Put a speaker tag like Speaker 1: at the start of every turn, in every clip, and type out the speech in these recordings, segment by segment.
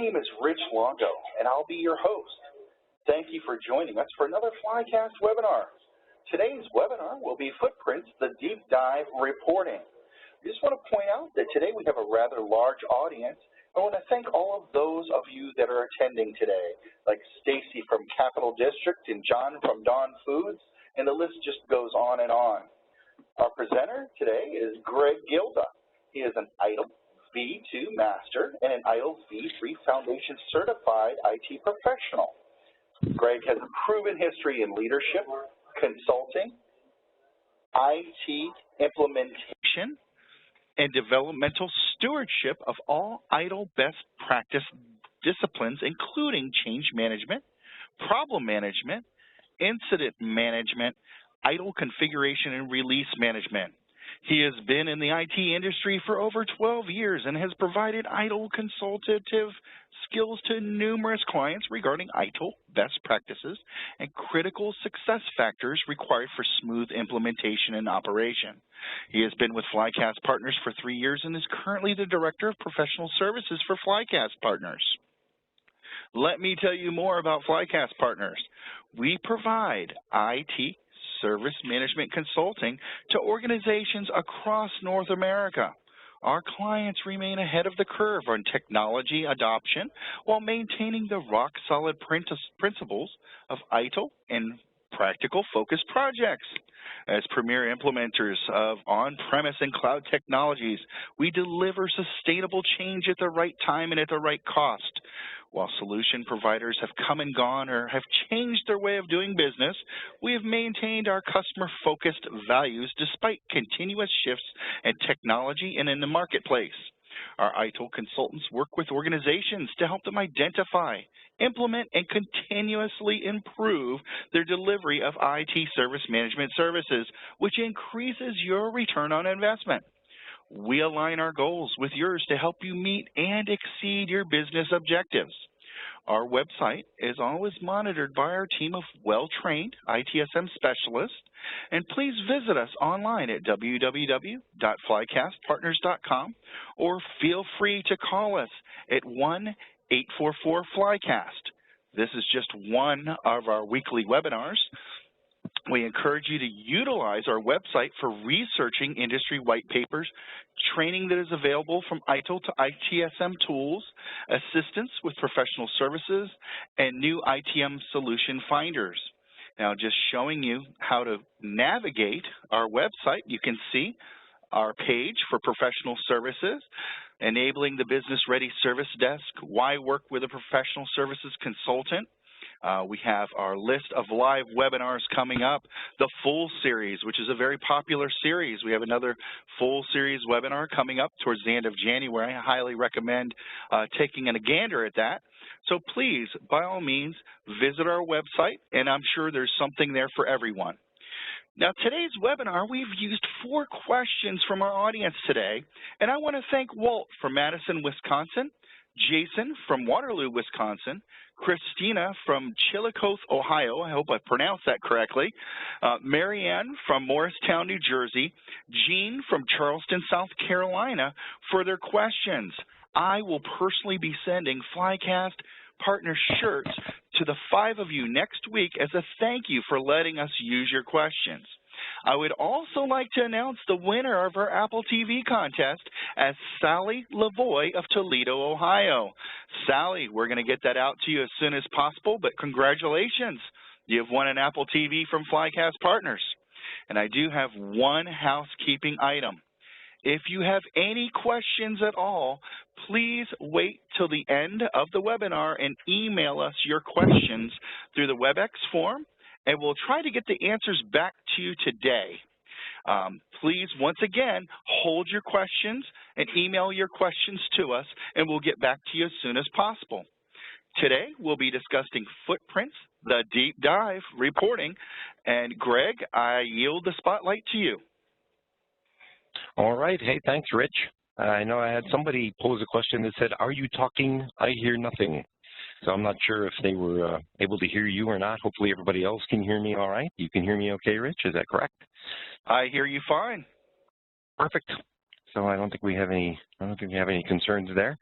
Speaker 1: name is Rich Longo, and I'll be your host. Thank you for joining us for another Flycast webinar. Today's webinar will be Footprints, the Deep Dive Reporting. I just want to point out that today we have a rather large audience. I want to thank all of those of you that are attending today, like Stacy from Capital District and John from Dawn Foods, and the list just goes on and on. Our presenter today is Greg Gielda. He is an ITIL V2 Master and an ITIL V3 Foundation Certified IT Professional. Greg has a proven history in leadership, consulting, IT implementation, and developmental stewardship of all ITIL best practice disciplines, including change management, problem management, incident management, ITIL configuration and release management. He has been in the IT industry for over 12 years and has provided ITIL consultative skills to numerous clients regarding ITIL best practices and critical success factors required for smooth implementation and operation. He has been with Flycast Partners for 3 years and is currently the Director of Professional Services for Flycast Partners. Let me tell you more about Flycast Partners. We provide IT service management consulting to organizations across North America. Our clients remain ahead of the curve on technology adoption while maintaining the rock-solid principles of ITIL and practical focused projects. As premier implementers of on-premise and cloud technologies, we deliver sustainable change at the right time and at the right cost. While solution providers have come and gone or have changed their way of doing business, we have maintained our customer-focused values despite continuous shifts in technology and in the marketplace. Our ITIL consultants work with organizations to help them identify, implement, and continuously improve their delivery of IT service management services, which increases your return on investment. We align our goals with yours to help you meet and exceed your business objectives. Our website is always monitored by our team of well-trained ITSM specialists, and please visit us online at www.flycastpartners.com or feel free to call us at 1-844-FLYCAST. This is just one of our weekly webinars. We encourage you to utilize our website for researching industry white papers, training that is available from ITIL to ITSM tools, assistance with professional services, and new ITM solution finders. Now, just showing you how to navigate our website, you can see our page for professional services, enabling the business-ready service desk, why work with a professional services consultant. We have our list of live webinars coming up, the full series, which is a very popular series. We have another full series webinar coming up towards the end of January. I highly recommend taking a gander at that. So please, by all means, visit our website, and I'm sure there's something there for everyone. Now, today's webinar, we've used 4 questions from our audience today, and I want to thank Walt from Madison, Wisconsin, Jason from Waterloo, Wisconsin, Christina from Chillicothe, Ohio, I hope I pronounced that correctly, Marianne from Morristown, New Jersey, Jean from Charleston, South Carolina, for their questions. I will personally be sending Flycast Partner shirts to the 5 of you next week as a thank you for letting us use your questions. I would also like to announce the winner of our Apple TV contest as Sally Lavoie of Toledo, Ohio. Sally, we're going to get that out to you as soon as possible, but congratulations. You have won an Apple TV from Flycast Partners. And I do have one housekeeping item. If you have any questions at all, please wait till the end of the webinar and email us your questions through the WebEx form, and we'll try to get the answers back to you today. Please, once again, hold your questions and email your questions to us, and we'll get back to you as soon as possible. Today, we'll be discussing Footprints, the Deep Dive Reporting, and Greg, I yield the spotlight to you.
Speaker 2: All right. Hey, thanks, Rich. I know I had somebody pose a question that said, "Are you talking? I hear nothing." So I'm not sure if they were able to hear you or not. Hopefully everybody else can hear me all right. You can hear me okay, Rich? Is that correct?
Speaker 1: I hear you fine.
Speaker 2: Perfect. So I don't think we have any concerns there.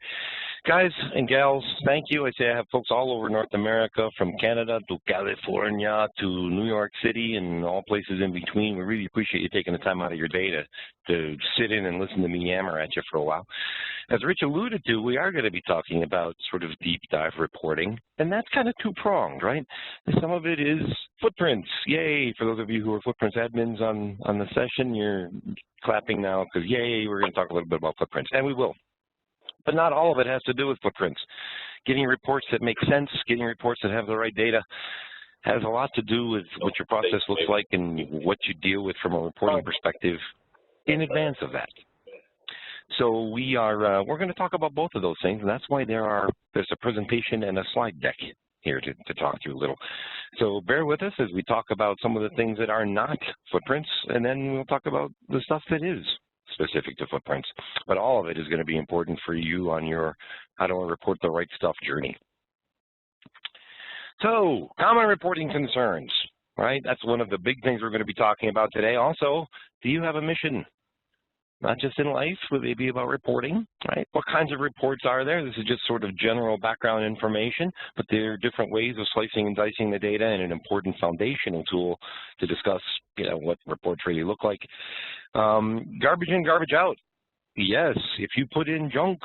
Speaker 2: Guys and gals, thank you. I say I have folks all over North America, from Canada to California to New York City and all places in between. We really appreciate you taking the time out of your day to sit in and listen to me yammer at you for a while. As Rich alluded to, we are going to be talking about sort of deep dive reporting, and that's kind of two-pronged, right? Some of it is footprints. Yay, for those of you who are footprints admins on the session, you're clapping now because yay, we're going to talk a little bit about footprints, and we will. But not all of it has to do with footprints. Getting reports that make sense, getting reports that have the right data has a lot to do with what your process looks like and what you deal with from a reporting perspective in advance of that. So we're going to talk about both of those things, and that's why there's a presentation and a slide deck here to talk through a little. So bear with us as we talk about some of the things that are not footprints, and then we'll talk about the stuff that is specific to footprints. But all of it is going to be important for you on your how do I report the right stuff journey. So, common reporting concerns, right? That's one of the big things we're going to be talking about today. Also, do you have a mission? Not just in life, would they be about reporting, right? What kinds of reports are there? This is just sort of general background information, but there are different ways of slicing and dicing the data, and an important foundational tool to discuss, what reports really look like. Garbage in, garbage out. Yes, if you put in junk,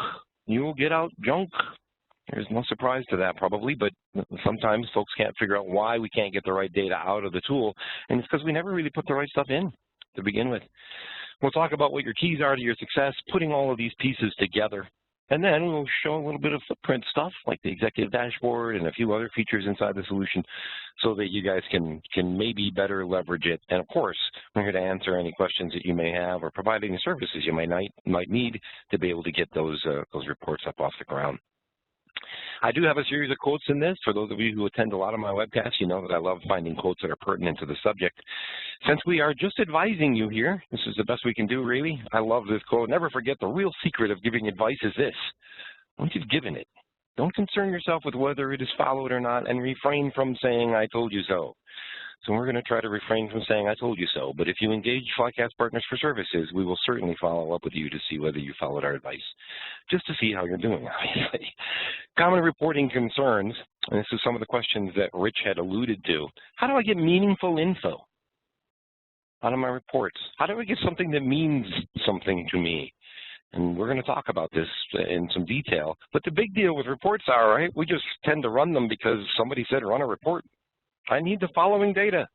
Speaker 2: you will get out junk. There's no surprise to that probably, but sometimes folks can't figure out why we can't get the right data out of the tool, and it's because we never really put the right stuff in to begin with. We'll talk about what your keys are to your success, putting all of these pieces together, and then we'll show a little bit of footprint stuff like the executive dashboard and a few other features inside the solution so that you guys can maybe better leverage it. And of course, we're here to answer any questions that you may have or provide any services you might need to be able to get those reports up off the ground. I do have a series of quotes in this. For those of you who attend a lot of my webcasts, you know that I love finding quotes that are pertinent to the subject. Since we are just advising you here, this is the best we can do, really. I love this quote. Never forget the real secret of giving advice is this. Once you've given it, don't concern yourself with whether it is followed or not, and refrain from saying, I told you so. So we're going to try to refrain from saying, I told you so. But if you engage Flycast Partners for Services, we will certainly follow up with you to see whether you followed our advice, just to see how you're doing, obviously. Common reporting concerns, and this is some of the questions that Rich had alluded to. How do I get meaningful info out of my reports? How do I get something that means something to me? And we're going to talk about this in some detail. But the big deal with reports are, right, we just tend to run them because somebody said run a report. I need the following data.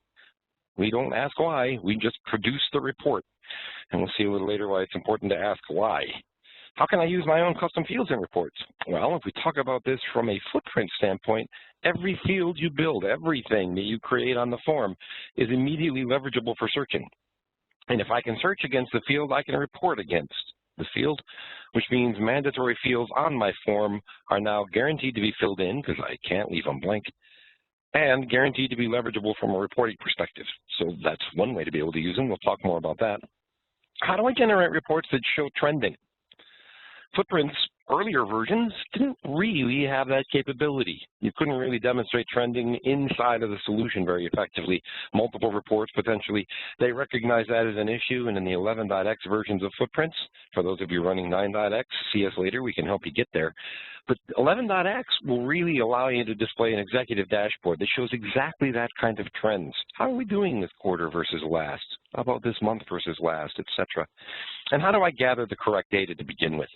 Speaker 2: We don't ask why, we just produce the report. And we'll see a little later why it's important to ask why. How can I use my own custom fields in reports? Well, if we talk about this from a footprint standpoint, every field you build, everything that you create on the form is immediately leverageable for searching. And if I can search against the field, I can report against the field, which means mandatory fields on my form are now guaranteed to be filled in because I can't leave them blank, and guaranteed to be leverageable from a reporting perspective. So that's one way to be able to use them. We'll talk more about that. How do I generate reports that show trending? Footprints, earlier versions, didn't really have that capability. You couldn't really demonstrate trending inside of the solution very effectively. Multiple reports, potentially. They recognize that as an issue, and in the 11.x versions of Footprints, for those of you running 9.x, see us later, we can help you get there. But 11.x will really allow you to display an executive dashboard that shows exactly that kind of trends. How are we doing this quarter versus last? How about this month versus last, etc.? And how do I gather the correct data to begin with?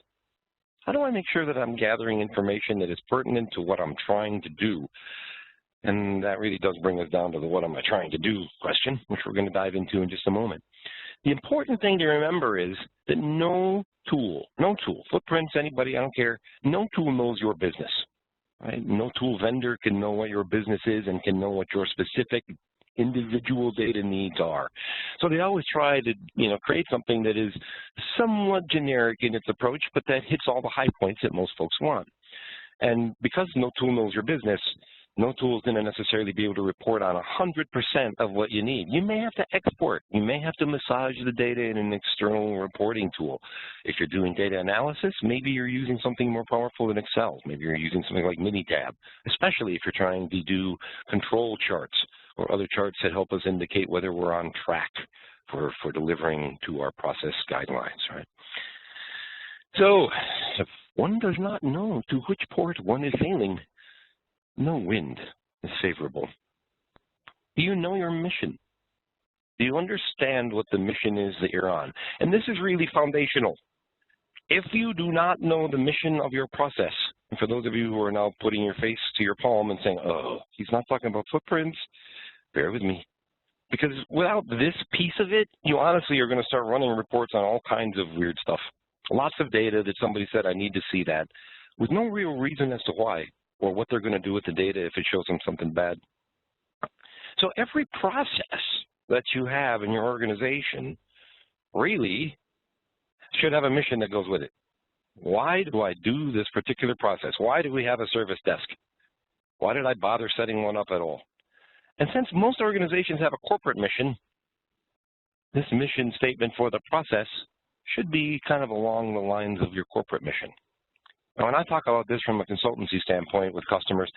Speaker 2: How do I make sure that I'm gathering information that is pertinent to what I'm trying to do? And that really does bring us down to the what am I trying to do question, which we're going to dive into in just a moment. The important thing to remember is that no tool, Footprints, anybody, I don't care, no tool knows your business, right? No tool vendor can know what your business is and can know what your specific individual data needs are. So they always try to, create something that is somewhat generic in its approach, but that hits all the high points that most folks want. And because no tool knows your business, no tool is going to necessarily be able to report on 100% of what you need. You may have to export. You may have to massage the data in an external reporting tool. If you're doing data analysis, maybe you're using something more powerful than Excel. Maybe you're using something like Minitab, especially if you're trying to do control charts or other charts that help us indicate whether we're on track for delivering to our process guidelines, right? So one does not know to which port one is sailing. No wind is favorable. Do you know your mission? Do you understand what the mission is that you're on? And this is really foundational. If you do not know the mission of your process, and for those of you who are now putting your face to your palm and saying, oh, he's not talking about footprints, bear with me. Because without this piece of it, you honestly are going to start running reports on all kinds of weird stuff. Lots of data that somebody said, I need to see that, with no real reason as to why, or what they're going to do with the data if it shows them something bad. So every process that you have in your organization really should have a mission that goes with it. Why do I do this particular process? Why do we have a service desk? Why did I bother setting one up at all? And since most organizations have a corporate mission, this mission statement for the process should be kind of along the lines of your corporate mission. Now, when I talk about this from a consultancy standpoint with customers,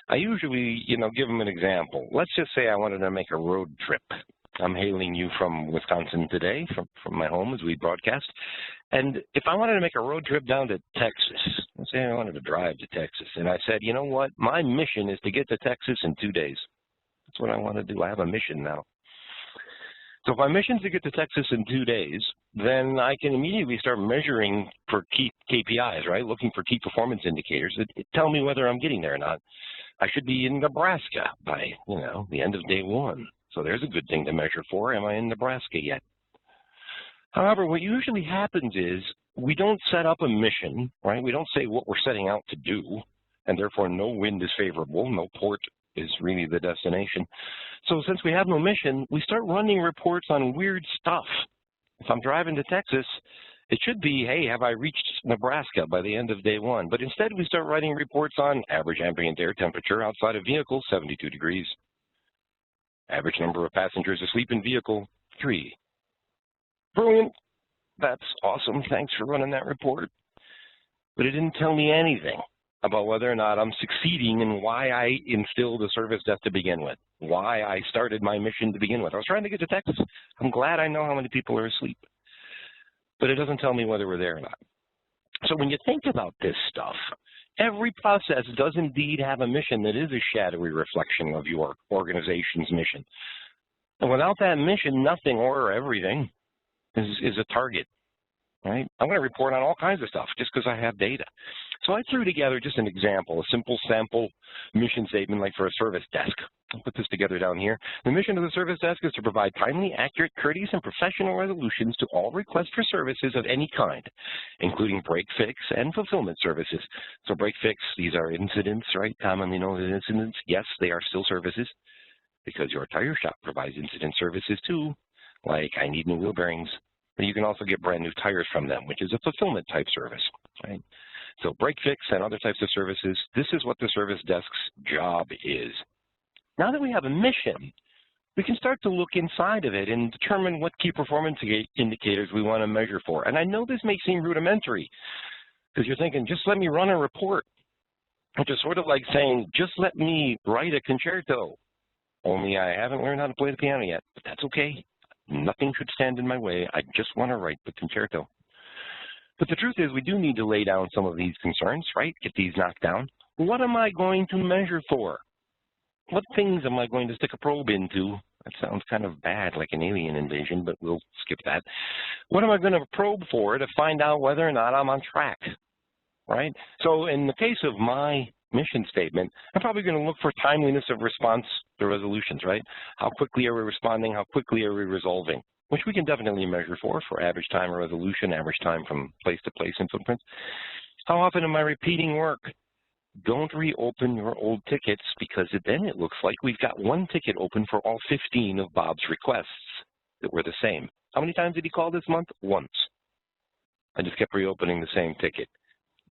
Speaker 2: I usually, give them an example. Let's just say I wanted to make a road trip. I'm hailing you from Wisconsin today, from my home as we broadcast. And if I wanted to make a road trip down to Texas, let's say I wanted to drive to Texas, and I said, you know what, my mission is to get to Texas in 2 days. That's what I want to do. I have a mission now. So if my mission is to get to Texas in 2 days, then I can immediately start measuring for key KPIs, right? Looking for key performance indicators that tell me whether I'm getting there or not. I should be in Nebraska by, the end of day 1. So there's a good thing to measure for. Am I in Nebraska yet? However, what usually happens is we don't set up a mission, right? We don't say what we're setting out to do, and therefore no wind is favorable, no port is really the destination. So since we have no mission, we start running reports on weird stuff. If I'm driving to Texas, it should be, hey, have I reached Nebraska by the end of day 1? But instead, we start writing reports on average ambient air temperature outside of vehicle, 72 degrees. Average number of passengers asleep in vehicle, 3. Brilliant. That's awesome. Thanks for running that report. But it didn't tell me anything about whether or not I'm succeeding and why I instilled a service desk to begin with, why I started my mission to begin with. I was trying to get to Texas. I'm glad I know how many people are asleep. But it doesn't tell me whether we're there or not. So when you think about this stuff, every process does indeed have a mission that is a shadowy reflection of your organization's mission. And without that mission, nothing or everything is a target, right? I'm going to report on all kinds of stuff just because I have data. So I threw together just an example, a simple sample mission statement like for a service desk. I'll put this together down here. The mission of the service desk is to provide timely, accurate, courteous, and professional resolutions to all requests for services of any kind, including break fix and fulfillment services. So break fix, these are incidents, right? Commonly known as incidents. Yes, they are still services because your tire shop provides incident services too, like I need new wheel bearings. But you can also get brand new tires from them, which is a fulfillment type service, right? So break fix and other types of services, this is what the service desk's job is. Now that we have a mission, we can start to look inside of it and determine what key performance indicators we want to measure for. And I know this may seem rudimentary because you're thinking, just let me run a report, which is sort of like saying, just let me write a concerto. Only I haven't learned how to play the piano yet, but that's okay. Nothing should stand in my way. I just want to write the concerto. But the truth is we do need to lay down some of these concerns, right? Get these knocked down. What am I going to measure for? What things am I going to stick a probe into? That sounds kind of bad, like an alien invasion, but we'll skip that. What am I going to probe for to find out whether or not I'm on track, right? So in the case of my mission statement, I'm probably going to look for timeliness of response to resolutions, right? How quickly are we responding? How quickly are we resolving? Which we can definitely measure for average time of resolution, average time from place to place in footprints. How often am I repeating work? Don't reopen your old tickets because then it looks like we've got one ticket open for all 15 of Bob's requests that were the same. How many times did he call this month? Once. I just kept reopening the same ticket.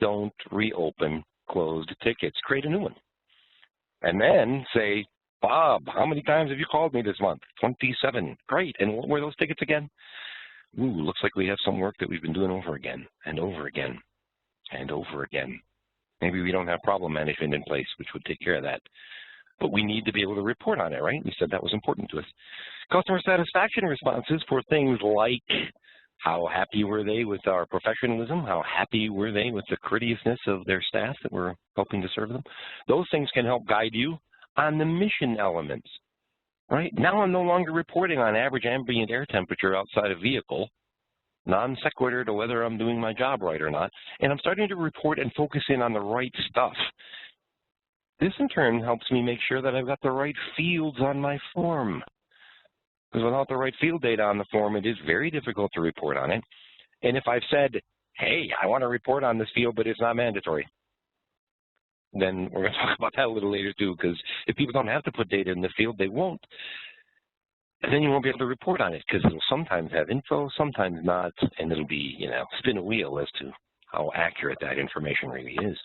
Speaker 2: Don't reopen closed tickets. Create a new one. And then say, Bob, how many times have you called me this month? 27. Great. And what were those tickets again? Ooh, looks like we have some work that we've been doing over again and over again and over again. Maybe we don't have problem management in place, which would take care of that. But we need to be able to report on it, right? We said that was important to us. Customer satisfaction responses for things like How happy were they with our professionalism? How happy were they with the courteousness of their staff that were helping to serve them? Those things can help guide you on the mission elements, right? Now I'm no longer reporting on average ambient air temperature outside a vehicle, non sequitur to whether I'm doing my job right or not, and I'm starting to report and focus in on the right stuff. This in turn helps me make sure that I've got the right fields on my form. Because without the right field data on the form, it is very difficult to report on it. And if I've said, hey, I want to report on this field, but it's not mandatory, then we're going to talk about that a little later too, because if people don't have to put data in the field, they won't. And then you won't be able to report on it because it'll sometimes have info, sometimes not, and it'll be, spin a wheel as to how accurate that information really is.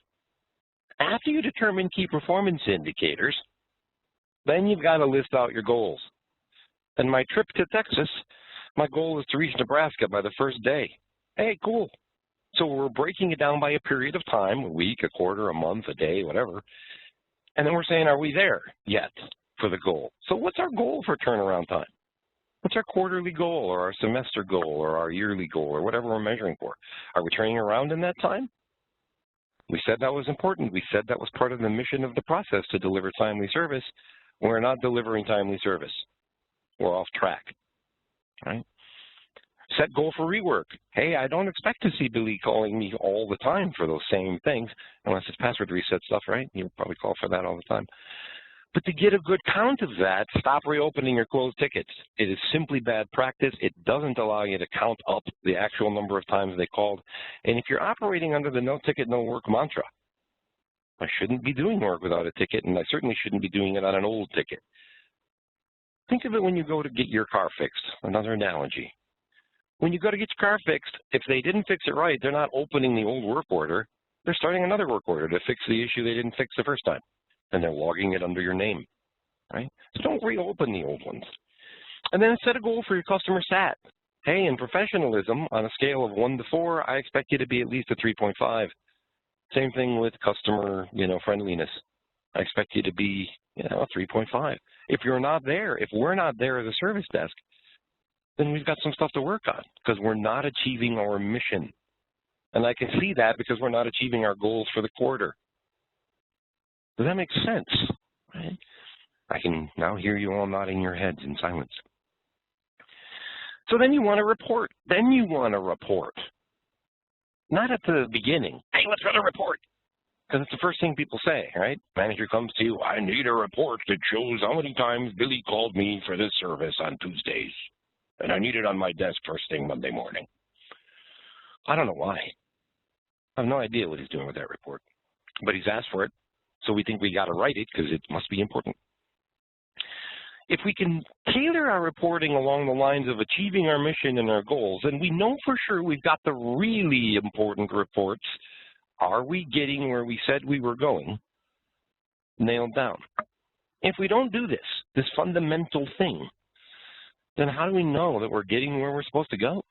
Speaker 2: After you determine key performance indicators, then you've got to list out your goals. And my trip to Texas, my goal is to reach Nebraska by the first day. Hey, cool. So we're breaking it down by a period of time, a week, a quarter, a month, a day, whatever. And then we're saying, are we there yet for the goal? So what's our goal for turnaround time? What's our quarterly goal or our semester goal or our yearly goal or whatever we're measuring for? Are we turning around in that time? We said that was important. We said that was part of the mission of the process to deliver timely service. We're not delivering timely service. We're off track, right? Set goal for rework. Hey, I don't expect to see Billy calling me all the time for those same things, unless it's password reset stuff, right? You'll probably call for that all the time. But to get a good count of that, stop reopening your closed tickets. It is simply bad practice. It doesn't allow you to count up the actual number of times they called. And if you're operating under the no ticket, no work mantra, I shouldn't be doing work without a ticket, and I certainly shouldn't be doing it on an old ticket. Think of it when you go to get your car fixed, another analogy. When you go to get your car fixed, if they didn't fix it right, they're not opening the old work order. They're starting another work order to fix the issue they didn't fix the first time. And they're logging it under your name, right? So don't reopen the old ones. And then set a goal for your customer sat. Hey, in professionalism, on a scale of 1 to 4, I expect you to be at least a 3.5. Same thing with customer, friendliness. I expect you to be, a 3.5. If you're not there, if we're not there as a service desk, then we've got some stuff to work on because we're not achieving our mission. And I can see that because we're not achieving our goals for the quarter. Does that make sense? Right? I can now hear you all nodding your heads in silence. So then you want to report. Not at the beginning. Hey, let's run a report. Because it's the first thing people say, right? Manager comes to you, I need a report that shows how many times Billy called me for this service on Tuesdays. And I need it on my desk first thing Monday morning. I don't know why. I have no idea what he's doing with that report. But he's asked for it, so we think we got to write it because it must be important. If we can tailor our reporting along the lines of achieving our mission and our goals, then we know for sure we've got the really important reports. Are we getting where we said we were going? Nailed down. If we don't do this fundamental thing, then how do we know that we're getting where we're supposed to go,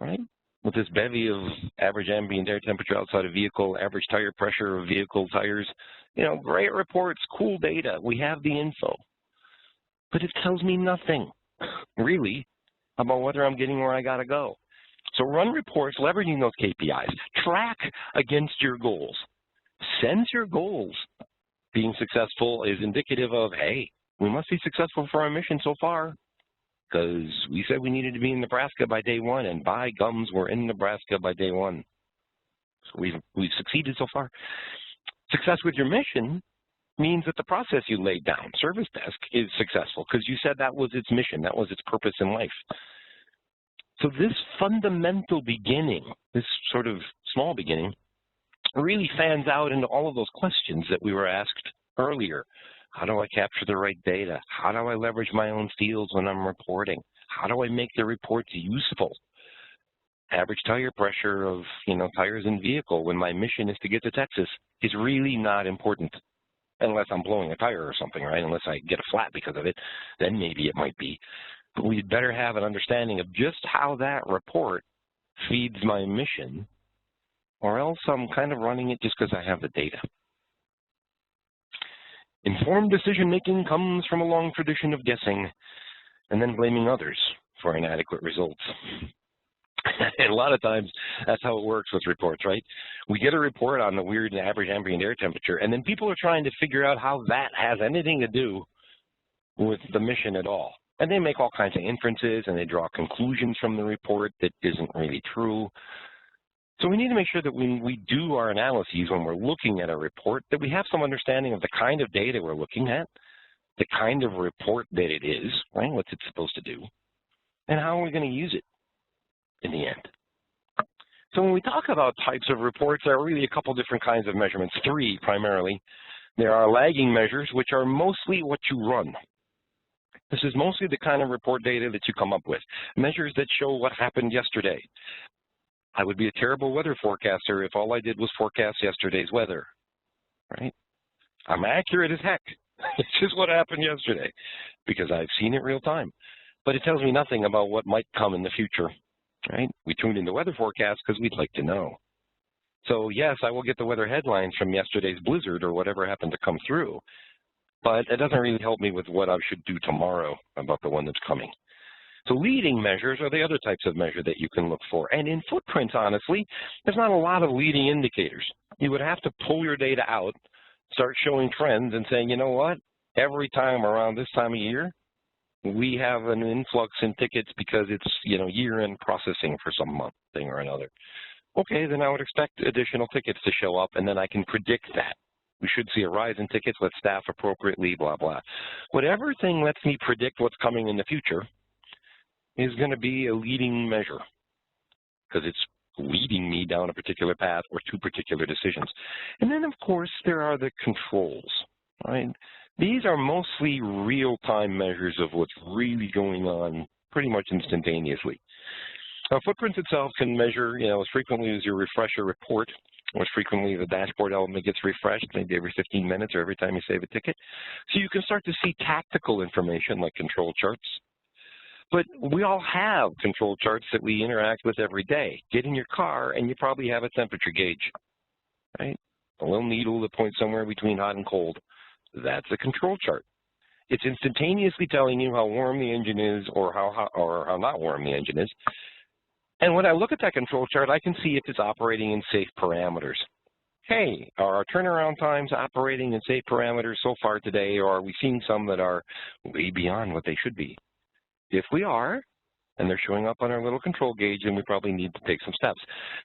Speaker 2: right? With this bevy of average ambient air temperature outside a vehicle, average tire pressure of vehicle tires, great reports, cool data. We have the info. But it tells me nothing, really, about whether I'm getting where I got to go. So run reports leveraging those KPIs. Track against your goals. Sense your goals. Being successful is indicative of, hey, we must be successful for our mission so far because we said we needed to be in Nebraska by day 1, and by gums, we're in Nebraska by day 1. So we've succeeded so far. Success with your mission means that the process you laid down, service desk, is successful because you said that was its mission, that was its purpose in life. So this fundamental beginning, this sort of small beginning, really fans out into all of those questions that we were asked earlier. How do I capture the right data? How do I leverage my own fields when I'm reporting? How do I make the reports useful? Average tire pressure of, tires in vehicle when my mission is to get to Texas is really not important. Unless I'm blowing a tire or something, right? Unless I get a flat because of it, then maybe it might be. But we'd better have an understanding of just how that report feeds my mission, or else I'm kind of running it just because I have the data. Informed decision-making comes from a long tradition of guessing and then blaming others for inadequate results. And a lot of times, that's how it works with reports, right? We get a report on the weird average ambient air temperature, and then people are trying to figure out how that has anything to do with the mission at all. And they make all kinds of inferences, and they draw conclusions from the report that isn't really true. So we need to make sure that when we do our analyses, when we're looking at a report, that we have some understanding of the kind of data we're looking at, the kind of report that it is, right? What's it supposed to do, and how are we going to use it in the end. So when we talk about types of reports, there are really a couple different kinds of measurements, 3 primarily. There are lagging measures, which are mostly what you run. This is mostly the kind of report data that you come up with, measures that show what happened yesterday. I would be a terrible weather forecaster if all I did was forecast yesterday's weather, right? I'm accurate as heck. It's just what happened yesterday because I've seen it real time. But it tells me nothing about what might come in the future, right? We tune into weather forecasts because we'd like to know. So yes, I will get the weather headlines from yesterday's blizzard or whatever happened to come through, but it doesn't really help me with what I should do tomorrow about the one that's coming. So leading measures are the other types of measure that you can look for. And in footprints, honestly, there's not a lot of leading indicators. You would have to pull your data out, start showing trends and saying, you know what, every time around this time of year, we have an influx in tickets because it's, year-end processing for some thing or another. Okay, then I would expect additional tickets to show up, and then I can predict that. We should see a rise in tickets, let's staff appropriately, blah, blah. Whatever thing lets me predict what's coming in the future is going to be a leading measure because it's leading me down a particular path or to particular decisions. And then, of course, there are the controls, right? These are mostly real-time measures of what's really going on pretty much instantaneously. Now, footprints itself can measure, as frequently as you refresh a report, or as frequently the dashboard element gets refreshed, maybe every 15 minutes or every time you save a ticket. So you can start to see tactical information like control charts. But we all have control charts that we interact with every day. Get in your car and you probably have a temperature gauge, right? A little needle that points somewhere between hot and cold. That's a control chart. It's instantaneously telling you how warm the engine is or how hot or how not warm the engine is. And when I look at that control chart, I can see if it's operating in safe parameters. Hey, are our turnaround times operating in safe parameters so far today, or are we seeing some that are way beyond what they should be? If we are, and they're showing up on our little control gauge, then we probably need to take some steps.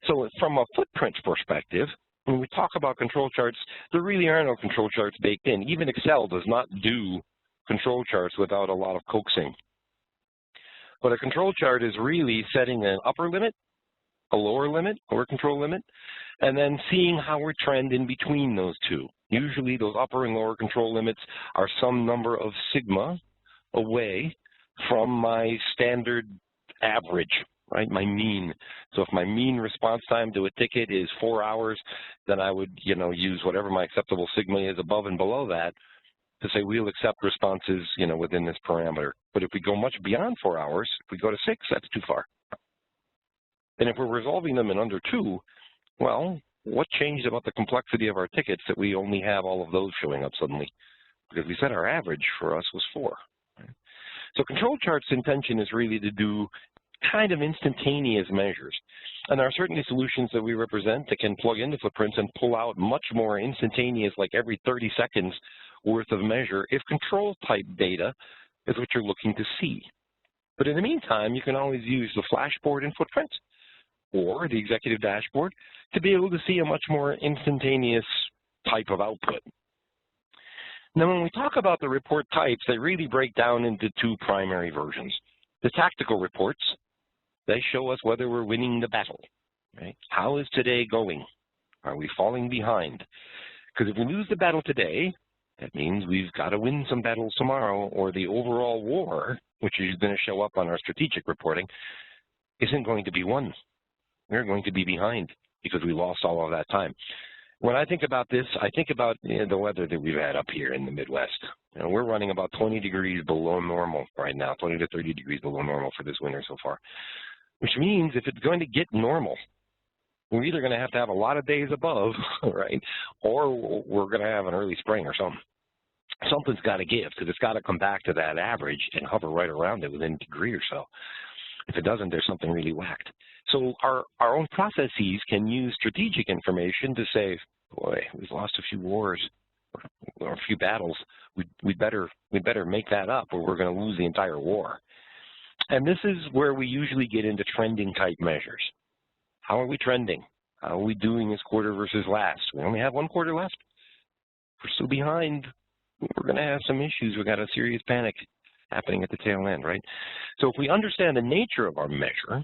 Speaker 2: So from a footprint perspective, when we talk about control charts, there really are no control charts baked in. Even Excel does not do control charts without a lot of coaxing. But a control chart is really setting an upper limit, a lower limit, or control limit, and then seeing how we trend in between those two. Usually those upper and lower control limits are some number of sigma away from my standard average, right, my mean. So if my mean response time to a ticket is 4 hours, then I would, use whatever my acceptable sigma is above and below that to say we'll accept responses, within this parameter. But if we go much beyond 4 hours, if we go to 6, that's too far. And if we're resolving them in under 2, well, what changed about the complexity of our tickets that we only have all of those showing up suddenly? Because we said our average for us was 4. Right? So control charts' intention is really to do kind of instantaneous measures. And there are certainly solutions that we represent that can plug into footprints and pull out much more instantaneous, like every 30 seconds worth of measure, if control type data is what you're looking to see. But in the meantime, you can always use the flashboard in footprints or the executive dashboard to be able to see a much more instantaneous type of output. Now, when we talk about the report types, they really break down into 2 primary versions. The tactical reports, they show us whether we're winning the battle, right? How is today going? Are we falling behind? Because if we lose the battle today, that means we've got to win some battles tomorrow, or the overall war, which is going to show up on our strategic reporting, isn't going to be won. We're going to be behind because we lost all of that time. When I think about this, I think about the weather that we've had up here in the Midwest. We're running about 20 degrees below normal right now, 20 to 30 degrees below normal for this winter so far, which means if it's going to get normal, we're either going to have a lot of days above, right, or we're going to have an early spring or something. Something's got to give because it's got to come back to that average and hover right around it within a degree or so. If it doesn't, there's something really whacked. So our own processes can use strategic information to say, boy, we've lost a few wars or a few battles. We better make that up or we're going to lose the entire war. And this is where we usually get into trending type measures. How are we trending? How are we doing this quarter versus last? We only have one quarter left. We're still behind. We're going to have some issues. We've got a serious panic happening at the tail end, right? So if we understand the nature of our measure,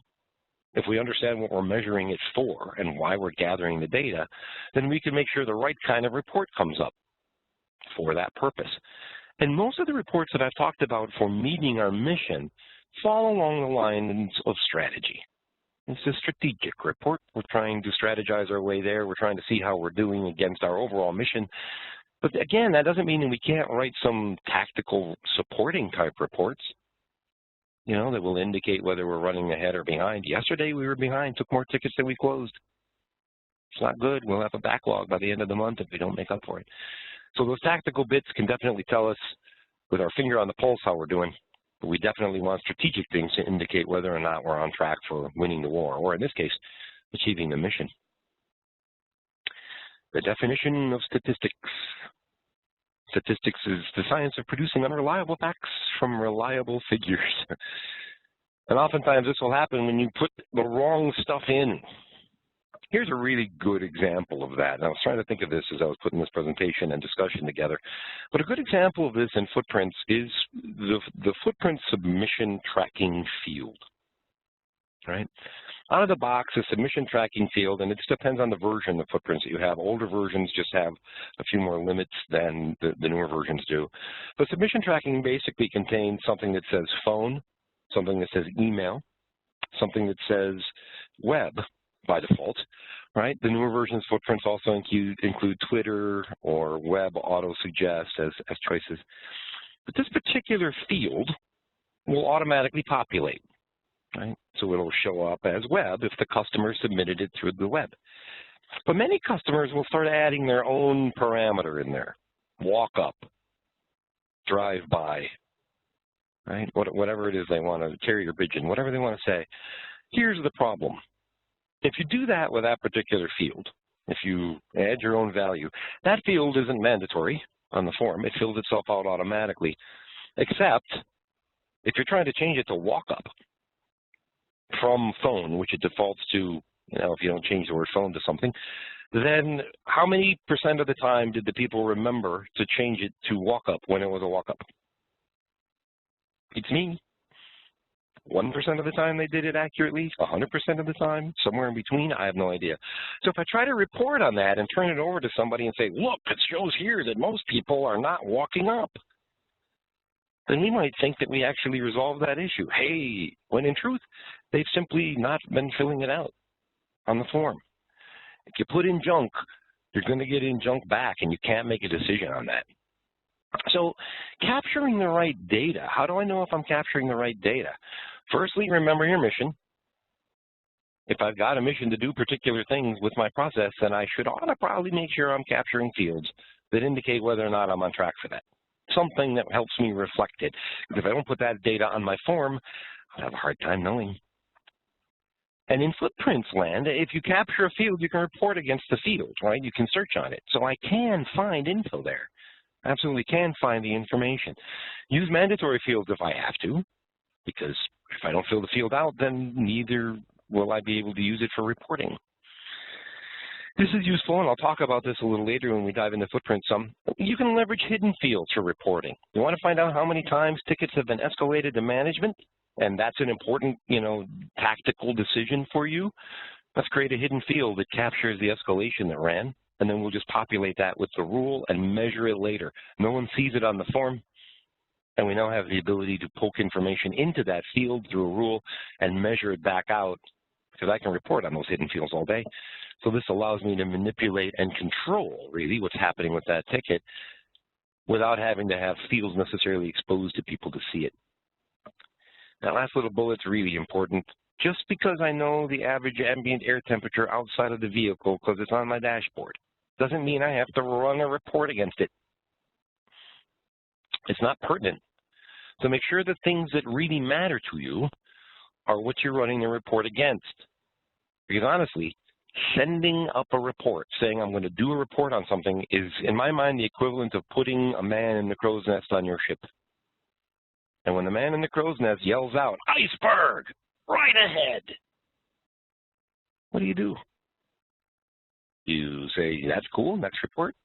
Speaker 2: if we understand what we're measuring it for and why we're gathering the data, then we can make sure the right kind of report comes up for that purpose. And most of the reports that I've talked about for meeting our mission fall along the lines of strategy. It's a strategic report. We're trying to strategize our way there. We're trying to see how we're doing against our overall mission. But again, that doesn't mean that we can't write some tactical supporting type reports, you know, that will indicate whether we're running ahead or behind. Yesterday we were behind, took more tickets than we closed. It's not good. We'll have a backlog by the end of the month if we don't make up for it. So those tactical bits can definitely tell us with our finger on the pulse how we're doing. But we definitely want strategic things to indicate whether or not we're on track for winning the war, or in this case, achieving the mission. The definition of statistics. Statistics is the science of producing unreliable facts from reliable figures. And oftentimes this will happen when you put the wrong stuff in. Here's a really good example of that. And I was trying to think of this as I was putting this presentation and discussion together. But a good example of this in FootPrints is the FootPrints submission tracking field, right? Out of the box, a submission tracking field, and it just depends on the version of FootPrints that you have. Older versions just have a few more limits than the newer versions do. But submission tracking basically contains something that says phone, something that says email, something that says web by default, right? The newer versions of FootPrints also include Twitter or web auto-suggest as choices. But this particular field will automatically populate. Right? So it'll show up as web if the customer submitted it through the web. But many customers will start adding their own parameter in there. Walk up, drive by, right? Whatever it is they want to, carrier pigeon, whatever they want to say. Here's the problem. If you do that with that particular field, if you add your own value, that field isn't mandatory on the form. It fills itself out automatically, except if you're trying to change it to walk up from phone, which it defaults to, you know, if you don't change the word phone to something, then how many % of the time did the people remember to change it to walk up when it was a walk up? It's me. 1% of the time they did it accurately, 100% of the time, somewhere in between, I have no idea. So if I try to report on that and turn it over to somebody and say, look, it shows here that most people are not walking up, then we might think that we actually resolved that issue. Hey, when in truth, they've simply not been filling it out on the form. If you put in junk, you're going to get in junk back, and you can't make a decision on that. So capturing the right data, how do I know if I'm capturing the right data? Firstly, remember your mission. If I've got a mission to do particular things with my process, then I should ought to probably make sure I'm capturing fields that indicate whether or not I'm on track for that. Something that helps me reflect it. Because if I don't put that data on my form, I'll have a hard time knowing. And in FootPrints land, if you capture a field, you can report against the field, right? You can search on it. So I can find info there. Absolutely can find the information. Use mandatory fields if I have to, because if I don't fill the field out, then neither will I be able to use it for reporting. This is useful, and I'll talk about this a little later when we dive into FootPrints some. You can leverage hidden fields for reporting. You want to find out how many times tickets have been escalated to management, and that's an important, tactical decision for you. Let's create a hidden field that captures the escalation that ran, and then we'll just populate that with the rule and measure it later. No one sees it on the form, and we now have the ability to poke information into that field through a rule and measure it back out, because I can report on those hidden fields all day. So this allows me to manipulate and control, really, what's happening with that ticket without having to have fields necessarily exposed to people to see it. That last little bullet's really important. Just because I know the average ambient air temperature outside of the vehicle because it's on my dashboard doesn't mean I have to run a report against it. It's not pertinent. So make sure the things that really matter to you are what you're running the report against. Because honestly, sending up a report, saying I'm going to do a report on something is, in my mind, the equivalent of putting a man in the crow's nest on your ship. And when the man in the crow's nest yells out, "Iceberg, right ahead," what do? You say, "That's cool, next report."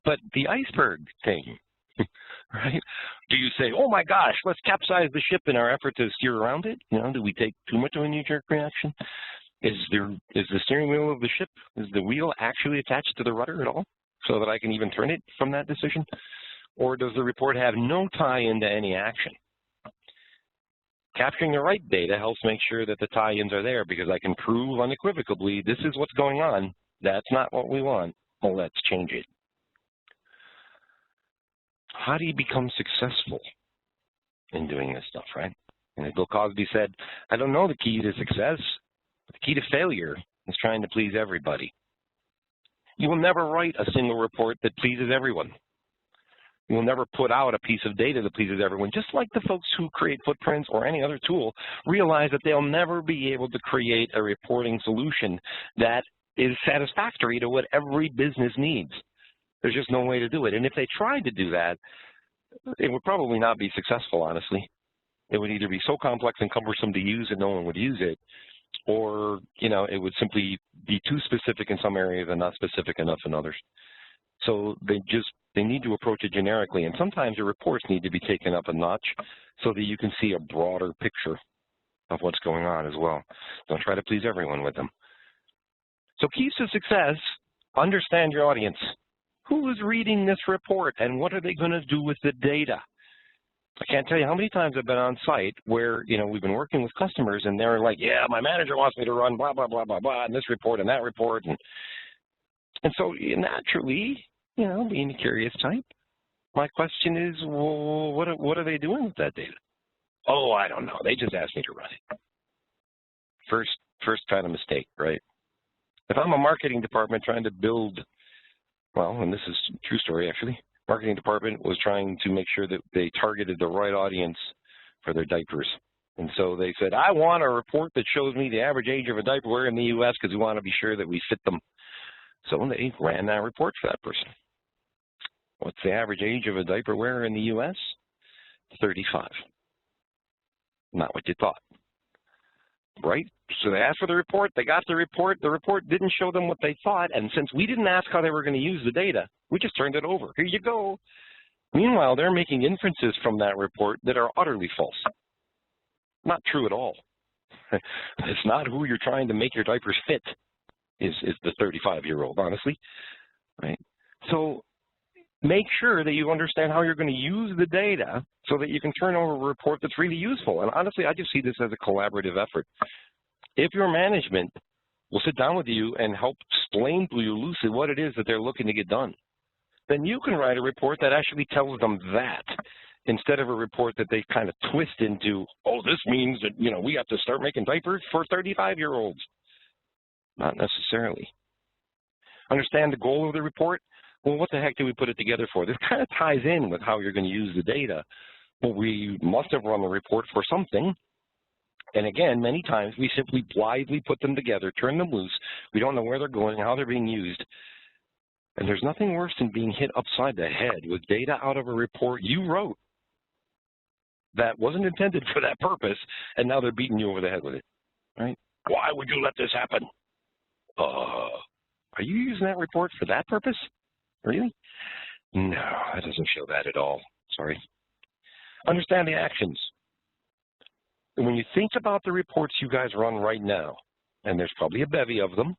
Speaker 2: But the iceberg thing, right? Do you say, "Oh my gosh, let's capsize the ship in our effort to steer around it"? You know, do we take too much of a knee-jerk reaction? Is the steering wheel of the ship, is the wheel actually attached to the rudder at all so that I can even turn it from that decision? Or does the report have no tie into any action? Capturing the right data helps make sure that the tie-ins are there, because I can prove unequivocally this is what's going on. That's not what we want. Well, let's change it. How do you become successful in doing this stuff, right? And as Bill Cosby said, I don't know the key to success. The key to failure is trying to please everybody. You will never write a single report that pleases everyone. You will never put out a piece of data that pleases everyone. Just like the folks who create FootPrints or any other tool realize that they'll never be able to create a reporting solution that is satisfactory to what every business needs. There's just no way to do it. And if they tried to do that, it would probably not be successful, honestly. It would either be so complex and cumbersome to use that no one would use it, or, you know, it would simply be too specific in some areas and not specific enough in others. So they need to approach it generically, and sometimes your reports need to be taken up a notch so that you can see a broader picture of what's going on as well. Don't try to please everyone with them. So keys to success: understand your audience. Who is reading this report, and what are they going to do with the data? I can't tell you how many times I've been on site where, you know, we've been working with customers and they're like, "Yeah, my manager wants me to run blah, blah, blah, blah, blah, and this report and that report." And so naturally, you know, being a curious type, my question is, well, what are they doing with that data? "Oh, I don't know. They just asked me to run it." First kind of mistake, right? If I'm a marketing department trying to build, well, and this is a true story actually, marketing department was trying to make sure that they targeted the right audience for their diapers. And so they said, "I want a report that shows me the average age of a diaper wearer in the U.S. because we want to be sure that we fit them." So they ran that report for that person. What's the average age of a diaper wearer in the U.S.? 35. Not what you thought, right? So they asked for the report, they got the report didn't show them what they thought, and since we didn't ask how they were going to use the data, we just turned it over. Here you go. Meanwhile, they're making inferences from that report that are utterly false. Not true at all. It's not who you're trying to make your diapers fit is the 35-year-old, honestly, right? So make sure that you understand how you're going to use the data so that you can turn over a report that's really useful. And honestly, I just see this as a collaborative effort. If your management will sit down with you and help explain to you loosely what it is that they're looking to get done, then you can write a report that actually tells them that, instead of a report that they kind of twist into, "Oh, this means that, you know, we have to start making diapers for 35-year-olds. Not necessarily. Understand the goal of the report. Well, what the heck do we put it together for? This kind of ties in with how you're going to use the data. Well, we must have run the report for something. And again, many times we simply blithely put them together, turn them loose. We don't know where they're going, how they're being used. And there's nothing worse than being hit upside the head with data out of a report you wrote that wasn't intended for that purpose, and now they're beating you over the head with it, right? "Why would you let this happen?" Are you using that report for that purpose? Really? No, that doesn't show that at all. Sorry. Understand the actions. When you think about the reports you guys run right now, and there's probably a bevy of them,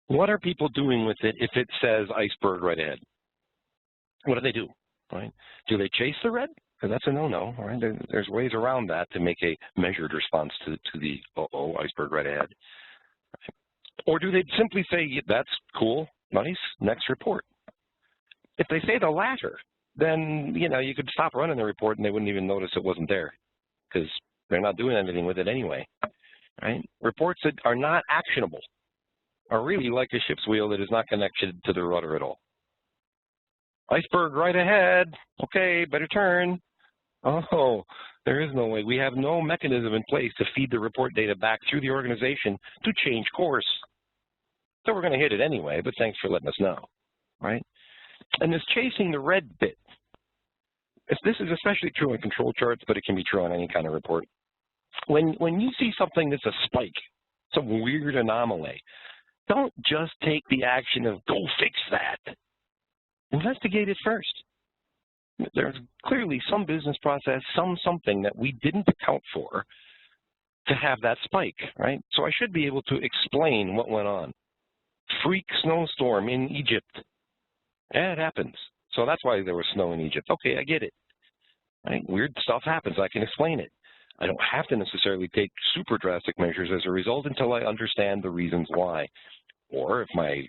Speaker 2: what are people doing with it if it says iceberg right ahead? What do they do, right? Do they chase the red? Because that's a no-no, right? There's ways around that to make a measured response to the, "Uh-oh, iceberg right ahead." Or do they simply say, "That's cool, nice, next report"? If they say the latter, then, you know, you could stop running the report and they wouldn't even notice it wasn't there, because they're not doing anything with it anyway, right? Reports that are not actionable are really like a ship's wheel that is not connected to the rudder at all. "Iceberg right ahead. Okay, better turn." Oh, there is no way. We have no mechanism in place to feed the report data back through the organization to change course. So we're going to hit it anyway, but thanks for letting us know, right? And this chasing the red bit, this is especially true on control charts, but it can be true on any kind of report. When you see something that's a spike, some weird anomaly, don't just take the action of go fix that. Investigate it first. There's clearly some business process, something that we didn't account for to have that spike, right? So I should be able to explain what went on. Freak snowstorm in Egypt. Yeah, it happens. So that's why there was snow in Egypt. Okay, I get it. Right? Weird stuff happens. I can explain it. I don't have to necessarily take super drastic measures as a result until I understand the reasons why. Or if my,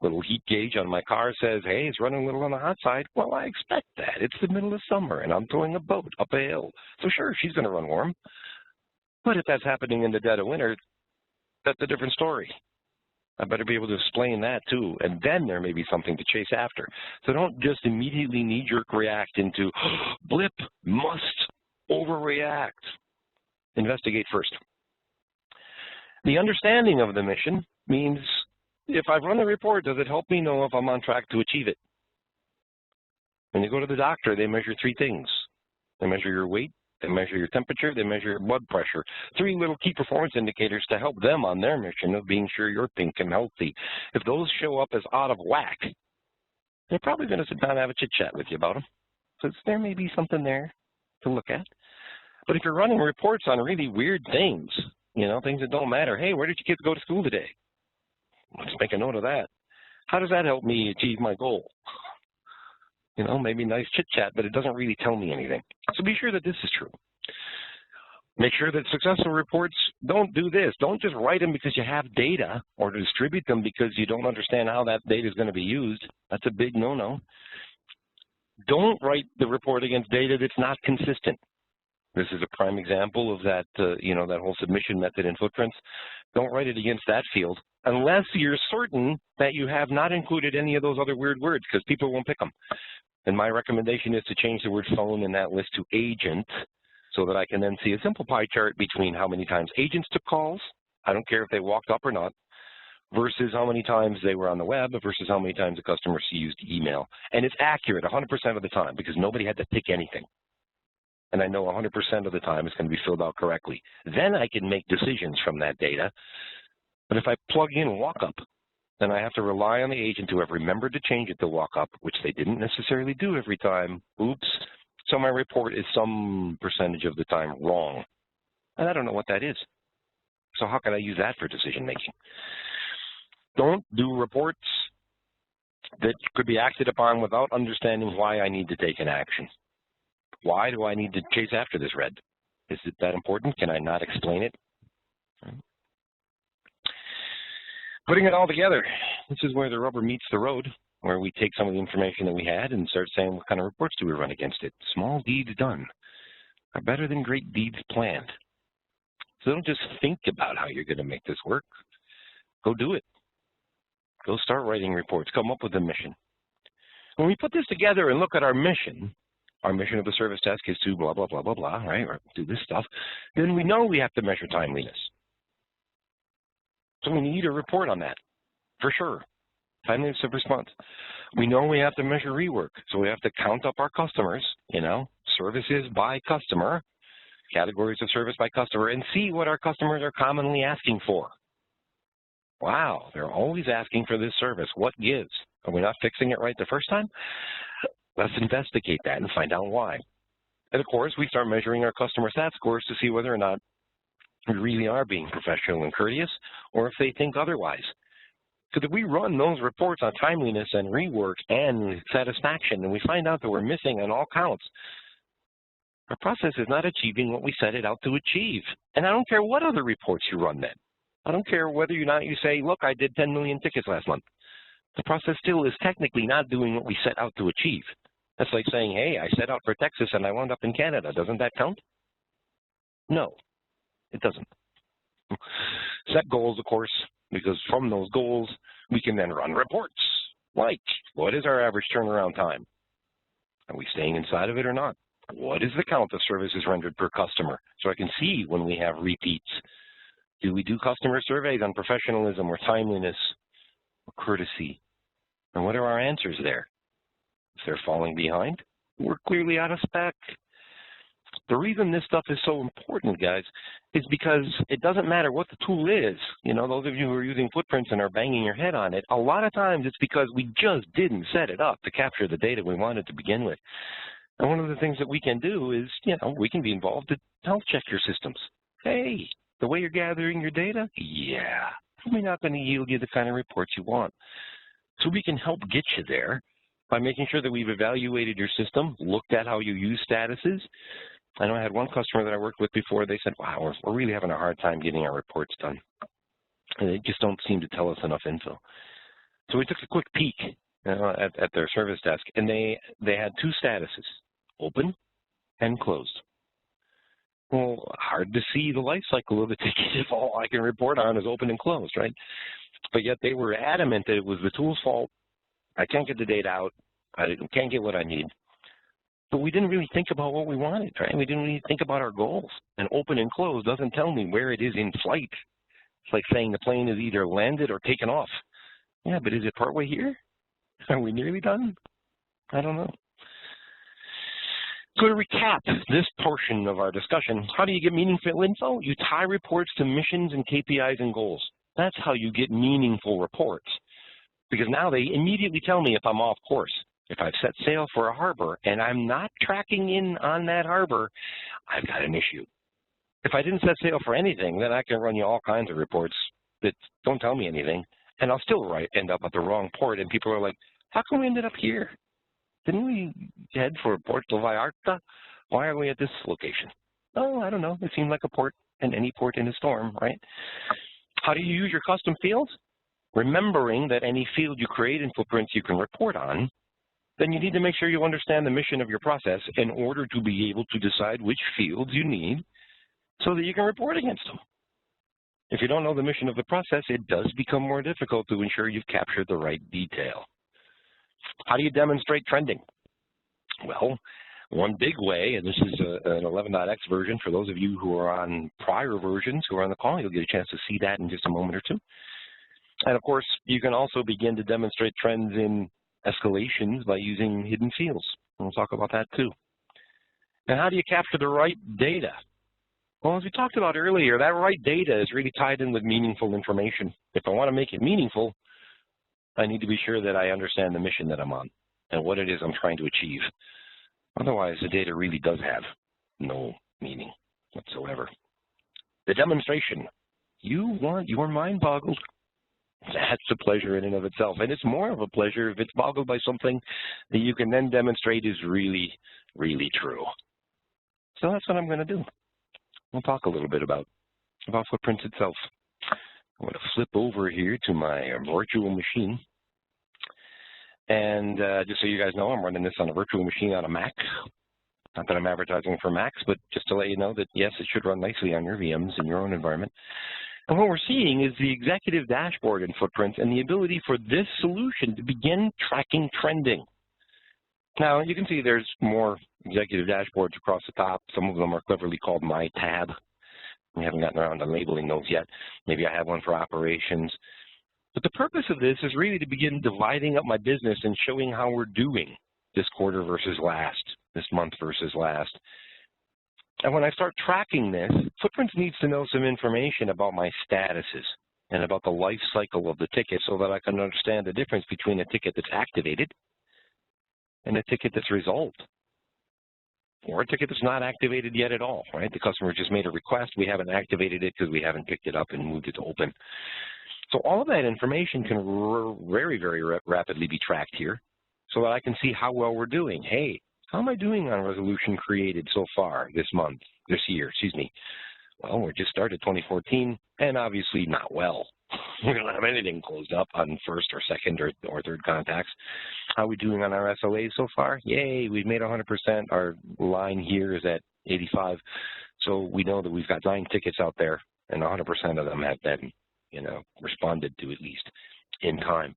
Speaker 2: little heat gauge on my car says, hey, it's running a little on the hot side, well, I expect that. It's the middle of summer, and I'm towing a boat up a hill. So sure, she's going to run warm. But if that's happening in the dead of winter, that's a different story. I better be able to explain that too, and then there may be something to chase after. So don't just immediately knee-jerk react into, blip, must overreact. Investigate first. The understanding of the mission means if I've run the report, does it help me know if I'm on track to achieve it? When you go to the doctor, they measure 3 things. They measure your weight, they measure your temperature, they measure your blood pressure. 3 little key performance indicators to help them on their mission of being sure you're pink and healthy. If those show up as out of whack, they're probably going to sit down and have a chit-chat with you about them. So there may be something there to look at. But if you're running reports on really weird things, things that don't matter, hey, where did your kids go to school today? Let's make a note of that. How does that help me achieve my goal? Maybe nice chit-chat, but it doesn't really tell me anything. So be sure that this is true. Make sure that successful reports don't do this. Don't just write them because you have data or distribute them because you don't understand how that data is going to be used. That's a big no-no. Don't write the report against data that's not consistent. This is a prime example of that, that whole submission method in FootPrints. Don't write it against that field unless you're certain that you have not included any of those other weird words because people won't pick them. And my recommendation is to change the word phone in that list to agent so that I can then see a simple pie chart between how many times agents took calls, I don't care if they walked up or not, versus how many times they were on the web versus how many times the customer used email. And it's accurate 100% of the time because nobody had to pick anything. And I know 100% of the time it's going to be filled out correctly. Then I can make decisions from that data. But if I plug in walk-up, then I have to rely on the agent to have remembered to change it to walk-up, which they didn't necessarily do every time. Oops. So my report is some percentage of the time wrong. And I don't know what that is. So how can I use that for decision-making? Don't do reports that could be acted upon without understanding why I need to take an action. Why do I need to chase after this red? Is it that important? Can I not explain it? Putting it all together, this is where the rubber meets the road, where we take some of the information that we had and start saying what kind of reports do we run against it. Small deeds done are better than great deeds planned. So don't just think about how you're going to make this work. Go do it. Go start writing reports. Come up with a mission. When we put this together and look at our mission of the service desk is to blah, blah, blah, blah, blah, right, or do this stuff, then we know we have to measure timeliness. So we need a report on that, for sure. Timeliness of response. We know we have to measure rework, so we have to count up our customers, services by customer, categories of service by customer, and see what our customers are commonly asking for. Wow, they're always asking for this service. What gives? Are we not fixing it right the first time? Let's investigate that and find out why. And of course, we start measuring our customer sat scores to see whether or not we really are being professional and courteous, or if they think otherwise. So that we run those reports on timeliness and rework and satisfaction, and we find out that we're missing on all counts, our process is not achieving what we set it out to achieve. And I don't care what other reports you run then. I don't care whether or not you say, look, I did 10 million tickets last month. The process still is technically not doing what we set out to achieve. That's like saying, hey, I set out for Texas and I wound up in Canada. Doesn't that count? No, it doesn't. Set goals, of course, because from those goals, we can then run reports. Like, what is our average turnaround time? Are we staying inside of it or not? What is the count of services rendered per customer? So I can see when we have repeats. Do we do customer surveys on professionalism or timeliness or courtesy? And what are our answers there? If they're falling behind, we're clearly out of spec. The reason this stuff is so important, guys, is because it doesn't matter what the tool is. You know, those of you who are using FootPrints and are banging your head on it, a lot of times it's because we just didn't set it up to capture the data we wanted to begin with. And one of the things that we can do is, you know, we can be involved to health check your systems. Hey, the way you're gathering your data, yeah, probably not going to yield you the kind of reports you want. So we can help get you there by making sure that we've evaluated your system, looked at how you use statuses. I know I had one customer that I worked with before. They said, wow, we're really having a hard time getting our reports done. And they just don't seem to tell us enough info. So we took a quick peek at their service desk, and they had two statuses, open and closed. Well, hard to see the life cycle of a ticket if all I can report on is open and closed, right? But yet they were adamant that it was the tool's fault. I can't get the data out. I can't get what I need. But we didn't really think about what we wanted, right? We didn't really think about our goals. And open and closed doesn't tell me where it is in flight. It's like saying the plane is either landed or taken off. Yeah, but is it partway here? Are we nearly done? I don't know. So to recap this portion of our discussion, how do you get meaningful info? You tie reports to missions and KPIs and goals. That's how you get meaningful reports. Because now they immediately tell me if I'm off course. If I've set sail for a harbor and I'm not tracking in on that harbor, I've got an issue. If I didn't set sail for anything, then I can run you all kinds of reports that don't tell me anything, and I'll still end up at the wrong port, and people are like, how come we ended up here? Didn't we head for Puerto Vallarta? Why are we at this location? Oh, I don't know. It seemed like a port, and any port in a storm, right? How do you use your custom fields? Remembering that any field you create in FootPrints you can report on, then you need to make sure you understand the mission of your process in order to be able to decide which fields you need so that you can report against them. If you don't know the mission of the process, it does become more difficult to ensure you've captured the right detail. How do you demonstrate trending? Well, one big way, and this is an 11.x version. For those of you who are on prior versions who are on the call, you'll get a chance to see that in just a moment or two. And of course, you can also begin to demonstrate trends in escalations by using hidden fields. We'll talk about that too. And how do you capture the right data? Well, as we talked about earlier, that right data is really tied in with meaningful information. If I want to make it meaningful, I need to be sure that I understand the mission that I'm on and what it is I'm trying to achieve. Otherwise, the data really does have no meaning whatsoever. The demonstration. You want your mind boggled. That's a pleasure in and of itself. And it's more of a pleasure if it's boggled by something that you can then demonstrate is really, really true. So that's what I'm going to do. We'll talk a little bit about FootPrints itself. I'm going to flip over here to my virtual machine. And just so you guys know, I'm running this on a virtual machine on a Mac. Not that I'm advertising for Macs, but just to let you know that, yes, it should run nicely on your VMs in your own environment. And what we're seeing is the executive dashboard in FootPrints and the ability for this solution to begin tracking trending. Now, you can see there's more executive dashboards across the top. Some of them are cleverly called My Tab. We haven't gotten around to labeling those yet. Maybe I have one for operations. But the purpose of this is really to begin dividing up my business and showing how we're doing this quarter versus last, this month versus last. And when I start tracking this, FootPrints needs to know some information about my statuses and about the life cycle of the ticket so that I can understand the difference between a ticket that's activated and a ticket that's resolved, or a ticket that's not activated yet at all, right? The customer just made a request. We haven't activated it because we haven't picked it up and moved it to open. So all of that information can very, very rapidly be tracked here so that I can see how well we're doing. Hey, how am I doing on resolution created so far this year, excuse me? Well, we just started 2014, and obviously not well. We don't have anything closed up on first or second or third contacts. How are we doing on our SLAs so far? Yay, we've made 100%. Our line here is at 85. So we know that we've got 9 tickets out there, and 100% of them have been, responded to at least in time.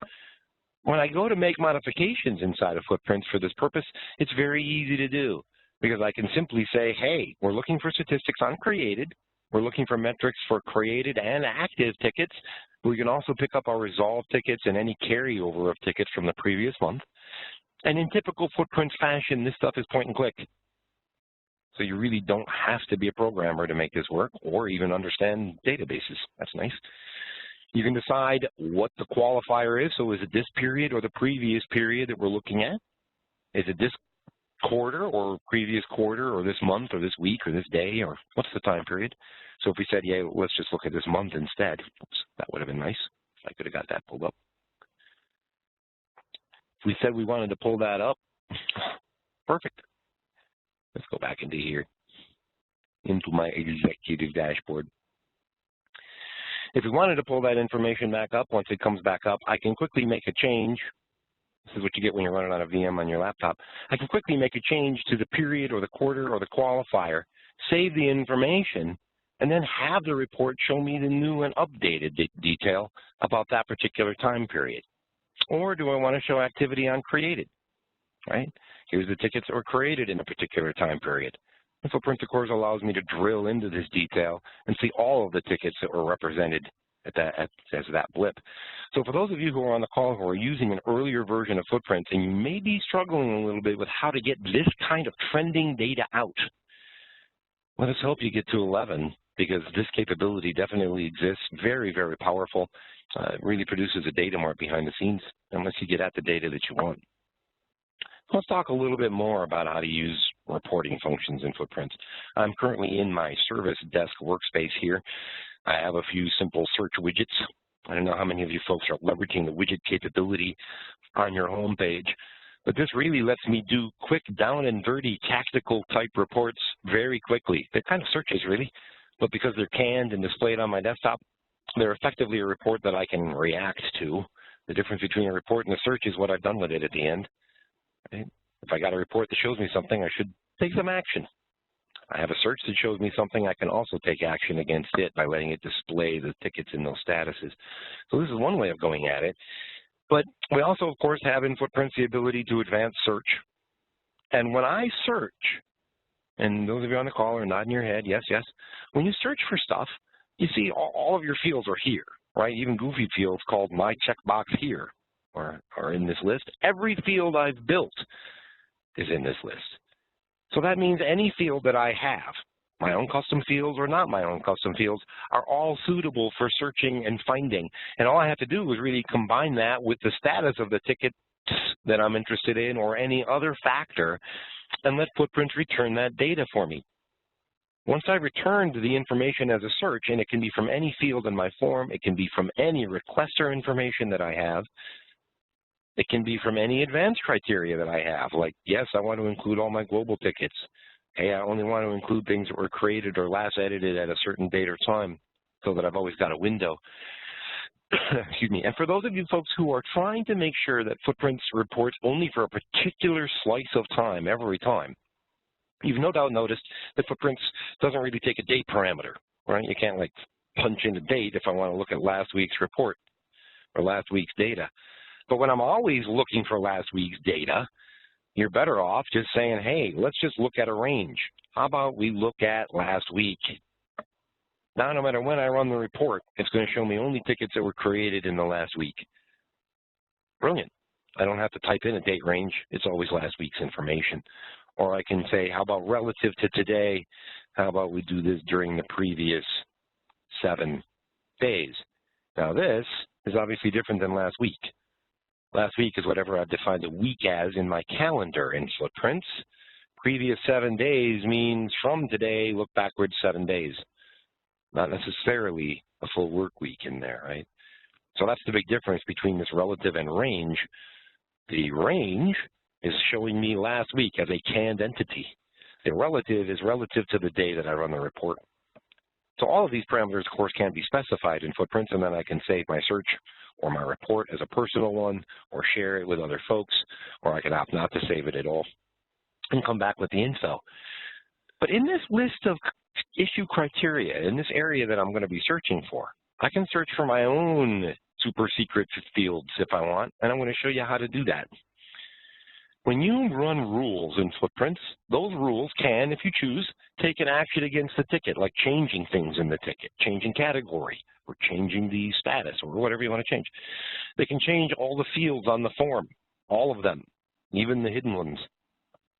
Speaker 2: When I go to make modifications inside of FootPrints for this purpose, it's very easy to do. because I can simply say, hey, we're looking for statistics on created. We're looking for metrics for created and active tickets. We can also pick up our resolved tickets and any carryover of tickets from the previous month. And in typical FootPrints fashion, this stuff is point and click. So you really don't have to be a programmer to make this work or even understand databases. That's nice. You can decide what the qualifier is. So is it this period or the previous period that we're looking at? Is it this quarter or previous quarter or this month or this week or this day, or what's the time period? So if we said, yeah, let's just look at this month instead, oops, that would have been nice. I could have got that pulled up. If we said we wanted to pull that up, perfect. Let's go back into here, into my executive dashboard. If we wanted to pull that information back up, once it comes back up, I can quickly make a change. This is what you get when you're running on a VM on your laptop. I can quickly make a change to the period or the quarter or the qualifier, save the information, and then have the report show me the new and updated detail about that particular time period. Or do I want to show activity on created, right? Here's the tickets that were created in a particular time period. And FootPrints, of course, allows me to drill into this detail and see all of the tickets that were represented as that blip. So for those of you who are on the call who are using an earlier version of FootPrints and you may be struggling a little bit with how to get this kind of trending data out, let us help you get to 11, because this capability definitely exists, very, very powerful. It really produces a data mart behind the scenes unless you get at the data that you want. Let's talk a little bit more about how to use reporting functions in FootPrints. I'm currently in my service desk workspace here. I have a few simple search widgets. I don't know how many of you folks are leveraging the widget capability on your home page, but this really lets me do quick down and dirty tactical type reports very quickly. They're kind of searches really, but because they're canned and displayed on my desktop, they're effectively a report that I can react to. The difference between a report and a search is what I've done with it at the end. Right? If I got a report that shows me something, I should take some action. I have a search that shows me something, I can also take action against it by letting it display the tickets in those statuses. So this is one way of going at it. But we also, of course, have in FootPrints the ability to advance search. And when I search, and those of you on the call are nodding your head, yes, yes, when you search for stuff, you see all of your fields are here, right? Even goofy fields called my checkbox here are in this list. Every field I've built is in this list. So that means any field that I have, my own custom fields or not my own custom fields, are all suitable for searching and finding. And all I have to do is really combine that with the status of the ticket that I'm interested in or any other factor and let FootPrints return that data for me. Once I returned the information as a search, and it can be from any field in my form, it can be from any requester information that I have, it can be from any advanced criteria that I have, like, yes, I want to include all my global tickets. Hey, I only want to include things that were created or last edited at a certain date or time so that I've always got a window. Excuse me. And for those of you folks who are trying to make sure that FootPrints reports only for a particular slice of time every time, you've no doubt noticed that FootPrints doesn't really take a date parameter, right? You can't like punch in a date if I want to look at last week's report or last week's data. But when I'm always looking for last week's data, you're better off just saying, hey, let's just look at a range. How about we look at last week? Now, no matter when I run the report, it's going to show me only tickets that were created in the last week. Brilliant. I don't have to type in a date range. It's always last week's information. Or I can say, how about relative to today? How about we do this during the previous 7 days? Now, this is obviously different than last week. Last week is whatever I've defined a week as in my calendar in FootPrints. Previous 7 days means from today, look backwards 7 days. Not necessarily a full work week in there, right? So that's the big difference between this relative and range. The range is showing me last week as a canned entity. The relative is relative to the day that I run the report. So all of these parameters, of course, can be specified in FootPrints, and then I can save my search or my report as a personal one, or share it with other folks, or I can opt not to save it at all and come back with the info. But in this list of issue criteria, in this area that I'm going to be searching for, I can search for my own super secret fields if I want, and I'm going to show you how to do that. When you run rules in FootPrints, those rules can, if you choose, take an action against the ticket, like changing things in the ticket, changing category, or changing the status, or whatever you want to change. They can change all the fields on the form, all of them, even the hidden ones.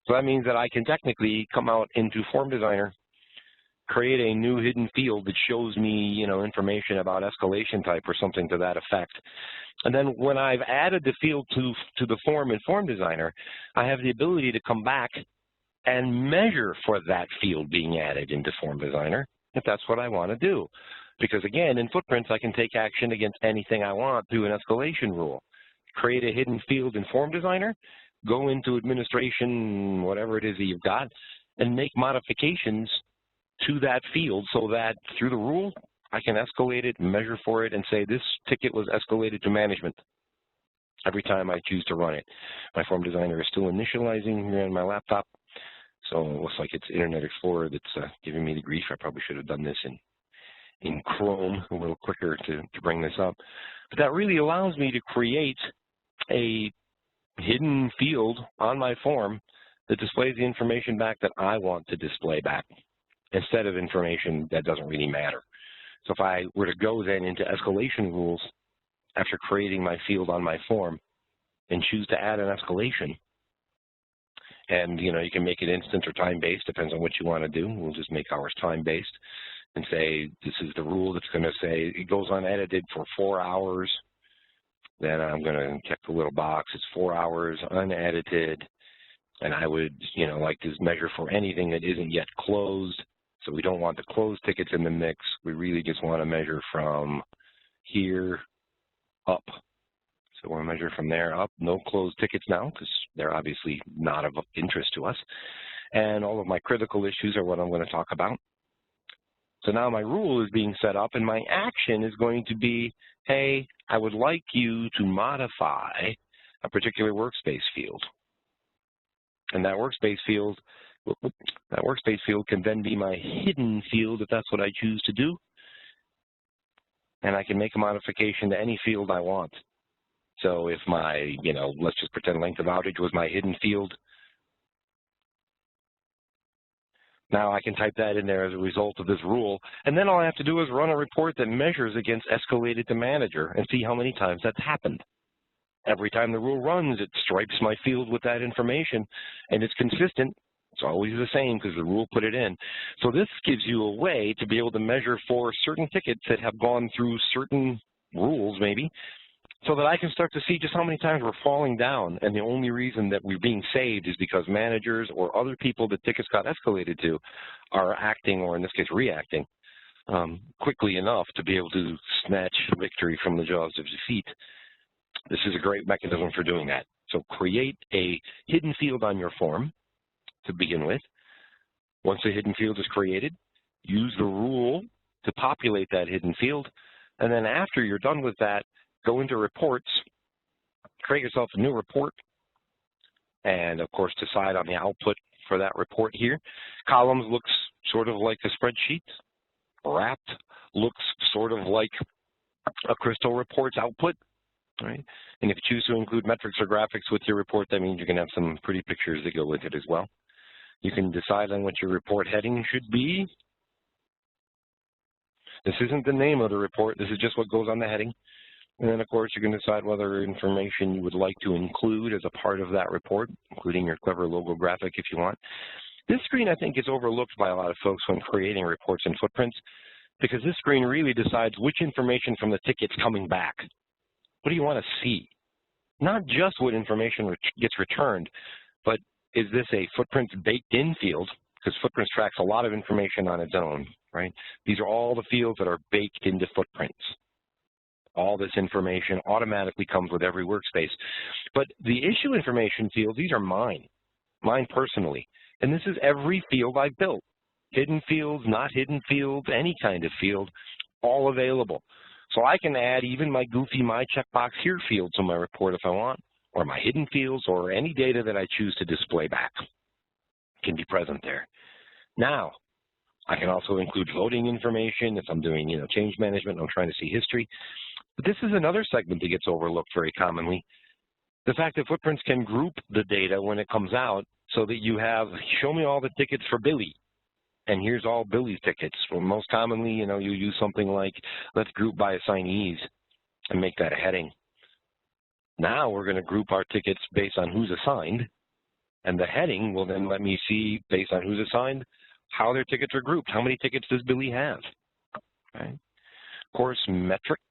Speaker 2: So that means that I can technically come out into Form Designer, create a new hidden field that shows me, information about escalation type or something to that effect. And then when I've added the field to the form in Form Designer, I have the ability to come back and measure for that field being added into Form Designer if that's what I want to do. Because again, in FootPrints, I can take action against anything I want through an escalation rule. Create a hidden field in Form Designer, go into administration, whatever it is that you've got, and make modifications to that field so that through the rule, I can escalate it, measure for it, and say this ticket was escalated to management every time I choose to run it. My Form Designer is still initializing here on my laptop, so it looks like it's Internet Explorer that's giving me the grief. I probably should have done this in Chrome a little quicker to bring this up. But that really allows me to create a hidden field on my form that displays the information back that I want to display back, instead of information that doesn't really matter. So if I were to go then into escalation rules after creating my field on my form and choose to add an escalation, and you can make it instant or time-based, depends on what you want to do. We'll just make ours time-based and say this is the rule that's going to say it goes unedited for 4 hours. Then I'm going to check the little box. It's 4 hours unedited, and I would like to measure for anything that isn't yet closed. So we don't want the closed tickets in the mix. We really just want to measure from here up. So we'll measure from there up. No closed tickets now because they're obviously not of interest to us. And all of my critical issues are what I'm going to talk about. So now my rule is being set up, and my action is going to be, hey, I would like you to modify a particular workspace field. And that workspace field can then be my hidden field if that's what I choose to do. And I can make a modification to any field I want. So if my, let's just pretend length of outage was my hidden field. Now I can type that in there as a result of this rule. And then all I have to do is run a report that measures against escalated to manager and see how many times that's happened. Every time the rule runs, it stripes my field with that information, and it's consistent. It's always the same because the rule put it in. So this gives you a way to be able to measure for certain tickets that have gone through certain rules maybe, so that I can start to see just how many times we're falling down, and the only reason that we're being saved is because managers or other people that tickets got escalated to are acting, or in this case reacting, quickly enough to be able to snatch victory from the jaws of defeat. This is a great mechanism for doing that. So create a hidden field on your form to begin with. Once the hidden field is created, use the rule to populate that hidden field. And then after you're done with that, go into reports, create yourself a new report, and of course decide on the output for that report here. Columns looks sort of like a spreadsheet. Wrapped looks sort of like a Crystal Reports output. Right? And if you choose to include metrics or graphics with your report, that means you can have some pretty pictures that go with it as well. You can decide on what your report heading should be. This isn't the name of the report. This is just what goes on the heading. And then, of course, you can decide whether information you would like to include as a part of that report, including your clever logo graphic if you want. This screen, I think, is overlooked by a lot of folks when creating reports in FootPrints, because this screen really decides which information from the ticket's coming back. What do you want to see? Not just what information gets returned, but is this a FootPrints baked-in field? Because FootPrints tracks a lot of information on its own, right? These are all the fields that are baked into FootPrints. All this information automatically comes with every workspace. But the issue information fields, these are mine personally. And this is every field I've built. Hidden fields, not hidden fields, any kind of field, all available. So I can add even my goofy My Checkbox Here field to my report if I want, or my hidden fields, or any data that I choose to display back can be present there. Now, I can also include voting information if I'm doing, change management and I'm trying to see history. But this is another segment that gets overlooked very commonly. The fact that FootPrints can group the data when it comes out so that you have, show me all the tickets for Billy, and here's all Billy's tickets. Well, most commonly, you know, you use something like, let's group by assignees and make that a heading. Now we're going to group our tickets based on who's assigned, and the heading will then let me see, based on who's assigned, how their tickets are grouped. How many tickets does Billy have? Okay. Of course, metrics,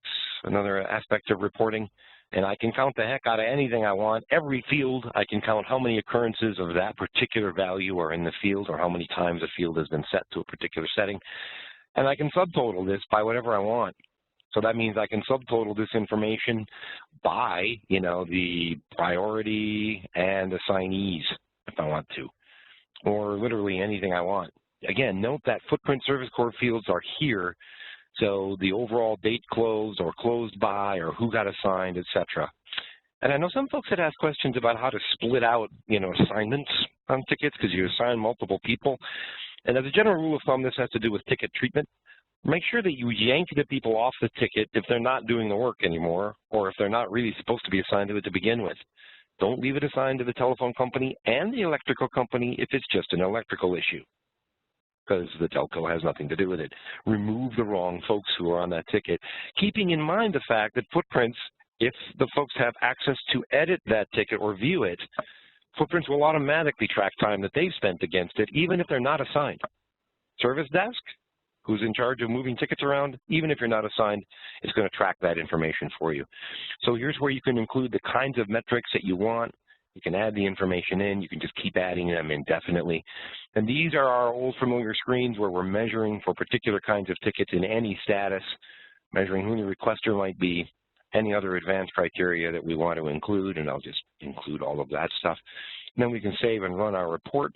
Speaker 2: another aspect of reporting, and I can count the heck out of anything I want. Every field, I can count how many occurrences of that particular value are in the field, or how many times a field has been set to a particular setting, and I can subtotal this by whatever I want. So that means I can subtotal this information by, you know, the priority and assignees if I want to, or literally anything I want. Again, note that footprint service core fields are here, so the overall date closed or closed by or who got assigned, etc. And I know some folks had asked questions about how to split out, you know, assignments on tickets because you assign multiple people. And as a general rule of thumb, this has to do with ticket treatment. Make sure that you yank the people off the ticket if they're not doing the work anymore, or if they're not really supposed to be assigned to it to begin with. Don't leave it assigned to the telephone company and the electrical company if it's just an electrical issue, because the telco has nothing to do with it. Remove the wrong folks who are on that ticket, keeping in mind the fact that FootPrints, if the folks have access to edit that ticket or view it, FootPrints will automatically track time that they've spent against it, even if they're not assigned. Service desk, who's in charge of moving tickets around, even if you're not assigned, is going to track that information for you. So here's where you can include the kinds of metrics that you want. You can add the information in. You can just keep adding them indefinitely. And these are our old familiar screens where we're measuring for particular kinds of tickets in any status, measuring who the requester might be, any other advanced criteria that we want to include, and I'll just include all of that stuff. And then we can save and run our report.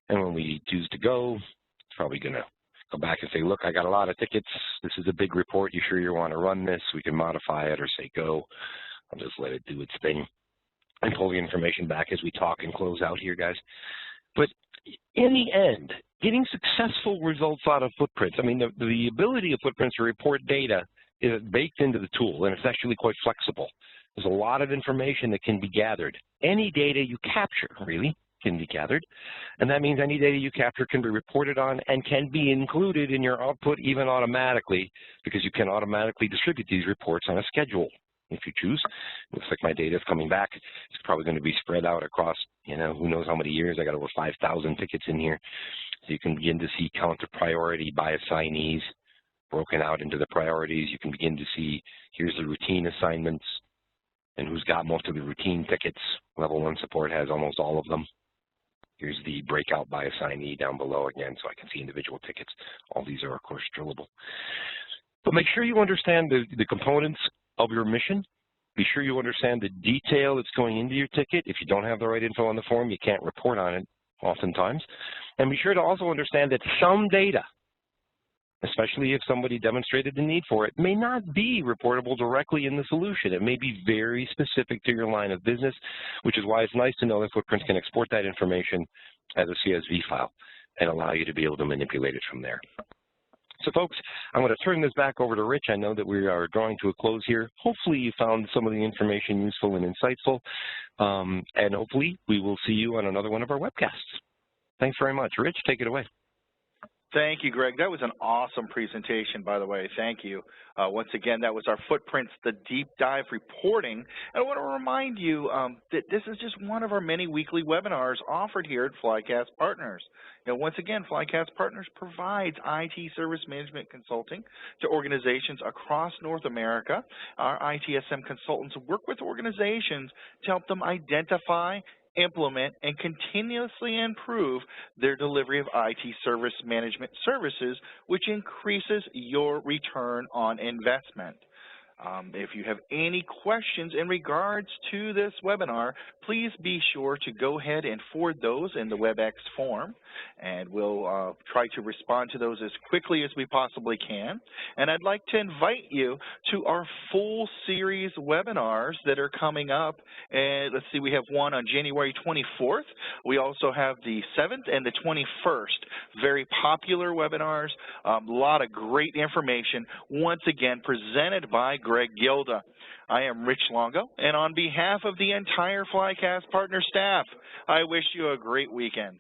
Speaker 2: And when we choose to go, it's probably going to go back and say, look, I got a lot of tickets. This is a big report. You sure you want to run this? We can modify it or say go. I'll just let it do its thing and pull the information back as we talk and close out here, guys. But in the end, getting successful results out of FootPrints, I mean, the ability of FootPrints to report data is baked into the tool, and it's actually quite flexible. There's a lot of information that can be gathered. Any data you capture, really, can be gathered, and that means any data you capture can be reported on and can be included in your output even automatically, because you can automatically distribute these reports on a schedule if you choose. Looks like my data is coming back. It's probably going to be spread out across, you know, who knows how many years. I got over 5,000 tickets in here. So you can begin to see count to priority by assignees broken out into the priorities. You can begin to see here's the routine assignments and who's got most of the routine tickets. Level 1 support has almost all of them. Here's the breakout by assignee down below again, so I can see individual tickets. All these are, of course, drillable. But make sure you understand the components of your mission. Be sure you understand the detail that's going into your ticket. If you don't have the right info on the form, you can't report on it oftentimes. And be sure to also understand that some data, especially if somebody demonstrated the need for it, may not be reportable directly in the solution. It may be very specific to your line of business, which is why it's nice to know that FootPrints can export that information as a CSV file and allow you to be able to manipulate it from there. So folks, I'm going to turn this back over to Rich. I know that we are drawing to a close here. Hopefully you found some of the information useful and insightful, and hopefully we will see you on another one of our webcasts. Thanks very much. Rich, take it away.
Speaker 1: Thank you, Greg. That was an awesome presentation, by the way. Thank you. Once again, that was our FootPrints, the deep dive reporting. And I want to remind you that this is just one of our many weekly webinars offered here at Flycast Partners. You know, once again, Flycast Partners provides IT service management consulting to organizations across North America. Our ITSM consultants work with organizations to help them identify, implement, and continuously improve their delivery of IT service management services, which increases your return on investment. If you have any questions in regards to this webinar, please be sure to go ahead and forward those in the WebEx form, and we'll try to respond to those as quickly as we possibly can. And I'd like to invite you to our full series webinars that are coming up. And let's see, we have one on January 24th. We also have the 7th and the 21st. Very popular webinars, a lot of great information, once again presented by Greg Gielda. I am Rich Longo, and on behalf of the entire Flycast partner staff, I wish you a great weekend.